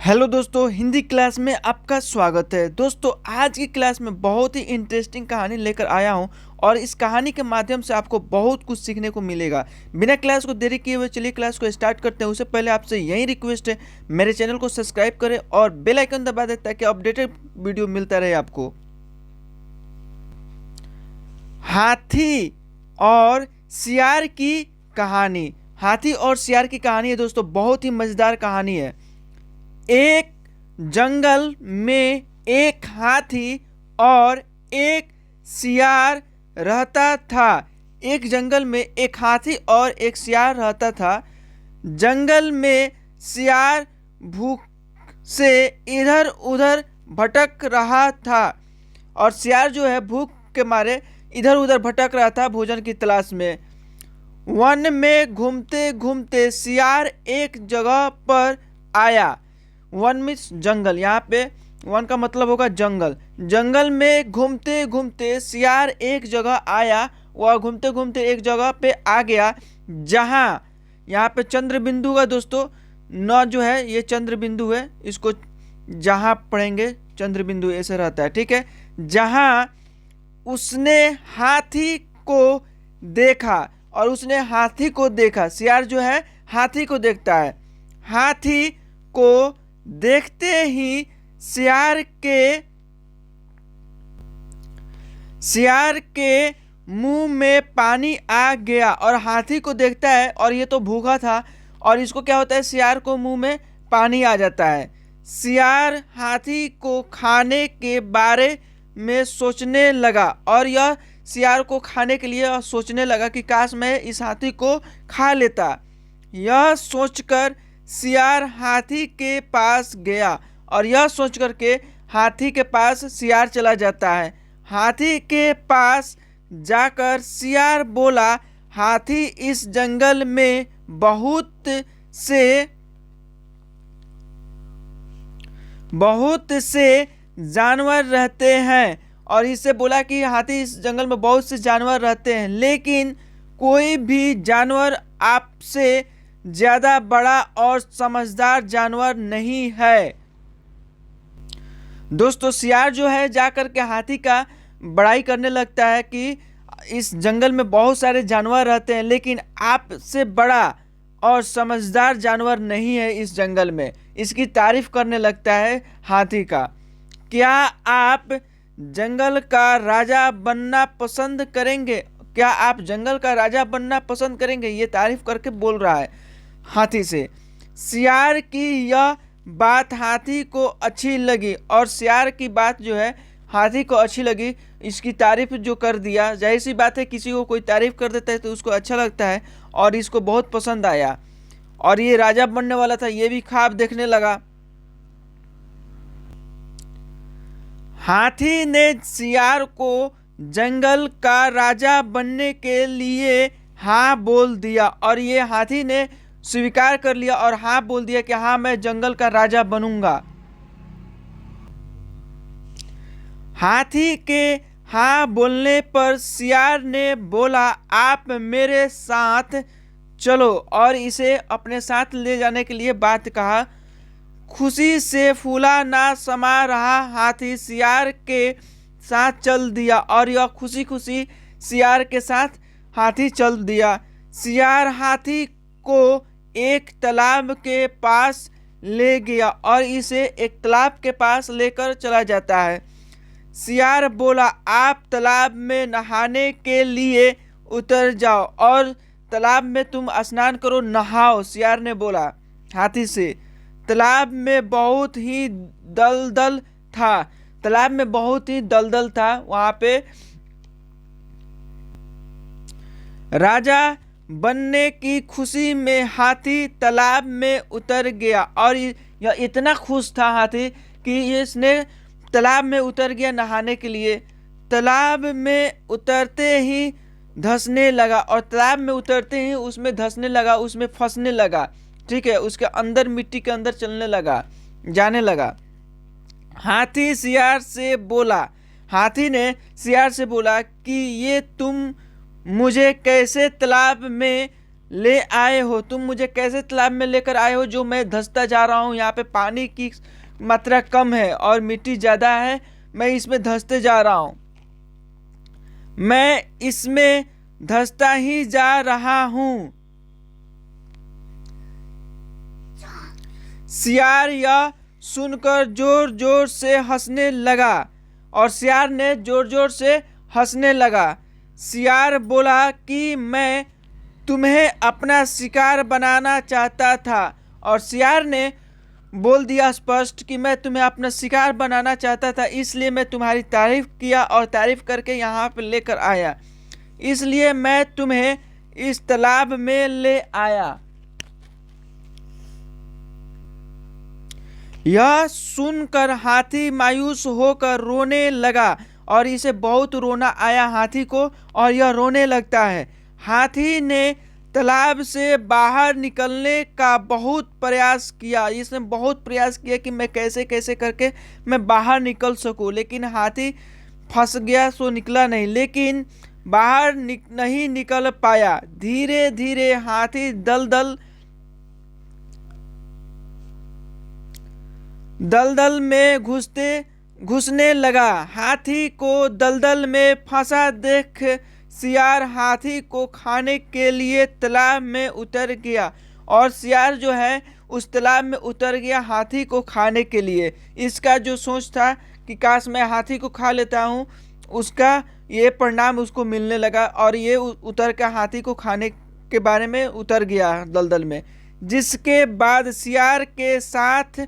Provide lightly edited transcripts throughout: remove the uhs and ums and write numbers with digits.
Hello दोस्तों, Hindi class में आपका स्वागत है। दोस्तों, आज की क्लास में बहुत ही इंटरेस्टिंग कहानी लेकर आया हूं और इस कहानी के माध्यम से आपको बहुत कुछ सीखने को मिलेगा। बिना क्लास को देरी किए हुए चलिए क्लास को स्टार्ट करते हैं। उससे पहले आपसे यही रिक्वेस्ट है, मेरे चैनल को सब्सक्राइब करें और बेल आइकन दबा दें ताकि अपडेटेड वीडियो मिलता रहे आपको। हाथी और सियार की कहानी। हाथी और सियार की कहानी है दोस्तों, बहुत ही मज़ेदार कहानी है। एक जंगल में एक हाथी और एक सियार रहता था। एक जंगल में एक हाथी और एक सियार रहता था। जंगल में सियार भूख से इधर उधर भटक रहा था और सियार जो है भूख के मारे इधर उधर भटक रहा था भोजन की तलाश में। वन में घूमते घूमते सियार एक जगह पर आया। वन मीन्स जंगल, यहाँ पे वन का मतलब होगा जंगल। जंगल में घूमते घूमते सियार एक जगह आया। वह घूमते घूमते एक जगह पे आ गया जहाँ यहाँ पे चंद्र बिंदु है दोस्तों। न जो है ये चंद्र बिंदु है, इसको जहाँ पढ़ेंगे चंद्र बिंदु ऐसे रहता है, ठीक है। जहाँ उसने हाथी को देखा और उसने हाथी को देखा। सियार जो है हाथी को देखता है। हाथी को देखते ही सियार के मुंह में पानी आ गया और हाथी को देखता है और ये तो भूखा था और इसको क्या होता है, सियार को मुंह में पानी आ जाता है। सियार हाथी को खाने के बारे में सोचने लगा और यह सियार को खाने के लिए सोचने लगा कि काश मैं इस हाथी को खा लेता। यह सोचकर सियार हाथी के पास गया और यह सोचकर के हाथी के पास सियार चला जाता है। हाथी के पास जाकर सियार बोला, हाथी इस जंगल में बहुत से जानवर रहते हैं। और इससे बोला कि हाथी इस जंगल में बहुत से जानवर रहते हैं, लेकिन कोई भी जानवर आपसे ज़्यादा बड़ा और समझदार जानवर नहीं है। दोस्तों, सियार जो है जाकर के हाथी का बड़ाई करने लगता है कि इस जंगल में बहुत सारे जानवर रहते हैं, लेकिन आपसे बड़ा और समझदार जानवर नहीं है इस जंगल में। इसकी तारीफ करने लगता है हाथी का। क्या आप जंगल का राजा बनना पसंद करेंगे? क्या आप जंगल का राजा बनना पसंद करेंगे? ये तारीफ करके बोल रहा है हाथी से। सियार की यह बात हाथी को अच्छी लगी और सियार की बात जो है हाथी को अच्छी लगी। इसकी तारीफ जो कर दिया, जाहिर सी बात है किसी को कोई तारीफ कर देता है तो उसको अच्छा लगता है और इसको बहुत पसंद आया और ये राजा बनने वाला था, ये भी ख्वाब देखने लगा। हाथी ने सियार को जंगल का राजा बनने के लिए हाँ बोल दिया और ये हाथी ने स्वीकार कर लिया और हाँ बोल दिया कि हाँ मैं जंगल का राजा बनूंगा। हाथी के हाँ बोलने पर सियार ने बोला, आप मेरे साथ चलो, और इसे अपने साथ ले जाने के लिए बात कहा। खुशी से फूला ना समा रहा हाथी सियार के साथ चल दिया और यह खुशी खुशी सियार के साथ हाथी चल दिया। सियार हाथी को एक तालाब के पास ले गया और इसे एक तालाब के पास लेकर चला जाता है। सियार बोला, आप तालाब में नहाने के लिए उतर जाओ और तालाब में तुम स्नान करो, नहाओ। सियार ने बोला हाथी से। तालाब में बहुत ही दलदल था। तालाब में बहुत ही दलदल था। वहाँ पे राजा बनने की खुशी में हाथी तालाब में उतर गया और यह इतना खुश था हाथी कि इसने तालाब में उतर गया नहाने के लिए। तालाब में उतरते ही धंसने लगा और तालाब में उतरते ही उसमें धंसने लगा, उसमें फंसने लगा, ठीक है। उसके अंदर मिट्टी के अंदर चलने लगा, जाने लगा। हाथी सियार से बोला, हाथी ने सियार से बोला कि ये तुम मुझे कैसे तालाब में ले आए हो? तुम मुझे कैसे तालाब में लेकर आए हो जो मैं धंसता जा रहा हूँ? यहाँ पे पानी की मात्रा कम है और मिट्टी ज़्यादा है, मैं इसमें धंसते जा रहा हूँ, मैं इसमें धंसता ही जा रहा हूँ। सियार यह सुनकर जोर जोर से हंसने लगा और सियार ने जोर जोर से हंसने लगा। सियार बोला कि मैं तुम्हें अपना शिकार बनाना चाहता था, और सियार ने बोल दिया स्पष्ट कि मैं तुम्हें अपना शिकार बनाना चाहता था, इसलिए मैं तुम्हारी तारीफ किया और तारीफ करके यहाँ पे लेकर आया, इसलिए मैं तुम्हें इस तालाब में ले आया। यह सुनकर हाथी मायूस होकर रोने लगा और इसे बहुत रोना आया हाथी को, और यह रोने लगता है। हाथी ने तालाब से बाहर निकलने का बहुत प्रयास किया, इसने बहुत प्रयास किया कि मैं कैसे कैसे करके मैं बाहर निकल सकूं, लेकिन हाथी फंस गया, सो निकला नहीं, लेकिन बाहर नहीं निकल पाया। धीरे धीरे हाथी दलदल में घुसने लगा। हाथी को दलदल में फंसा देख सियार हाथी को खाने के लिए तालाब में उतर गया, और सियार जो है उस तालाब में उतर गया हाथी को खाने के लिए। इसका जो सोच था कि काश मैं हाथी को खा लेता हूँ, उसका ये परिणाम उसको मिलने लगा, और ये उतर कर हाथी को खाने के बारे में उतर गया दलदल में। जिसके बाद सियार के साथ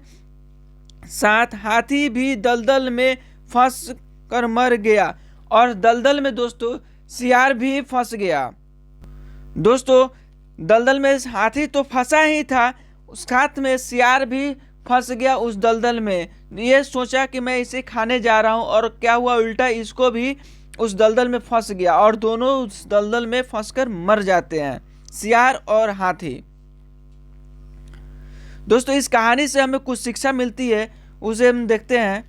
साथ हाथी भी दलदल में फंस कर मर गया, और दलदल में दोस्तों सियार भी फंस गया। दोस्तों दलदल में हाथी तो फंसा ही था, उस साथ में सियार भी फंस गया उस दलदल में। ये सोचा कि मैं इसे खाने जा रहा हूँ, और क्या हुआ उल्टा, इसको भी उस दलदल में फंस गया, और दोनों उस दलदल में फंसकर मर जाते हैं, सियार और हाथी। दोस्तों इस कहानी से हमें कुछ शिक्षा मिलती है, उसे हम देखते हैं।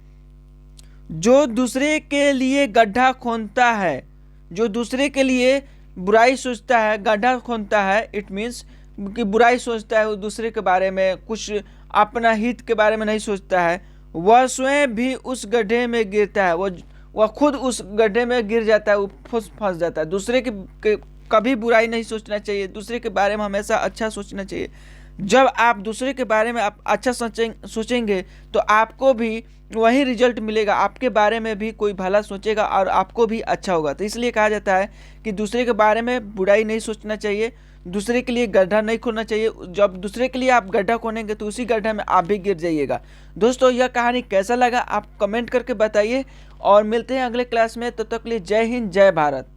जो दूसरे के लिए गड्ढा खोदता है, जो दूसरे के लिए बुराई सोचता है, गड्ढा खोदता है, इट मीन्स कि बुराई सोचता है, वो दूसरे के बारे में, कुछ अपना हित के बारे में नहीं सोचता है, वह स्वयं भी उस गड्ढे में गिरता है, वह खुद उस गड्ढे में गिर जाता है, वो फंस जाता है। दूसरे के कभी बुराई नहीं सोचना चाहिए, दूसरे के बारे में हमेशा अच्छा सोचना चाहिए। जब आप दूसरे के बारे में आप अच्छा सोचेंगे तो आपको भी वही रिजल्ट मिलेगा, आपके बारे में भी कोई भला सोचेगा और आपको भी अच्छा होगा। तो इसलिए कहा जाता है कि दूसरे के बारे में बुराई नहीं सोचना चाहिए, दूसरे के लिए गड्ढा नहीं खोदना चाहिए। जब दूसरे के लिए आप गड्ढा खोदेंगे तो उसी गड्ढे में आप भी गिर जाइएगा। दोस्तों यह कहानी कैसा लगा आप कमेंट करके बताइए, और मिलते हैं अगले क्लास में। तब तक के लिए जय हिंद, जय भारत।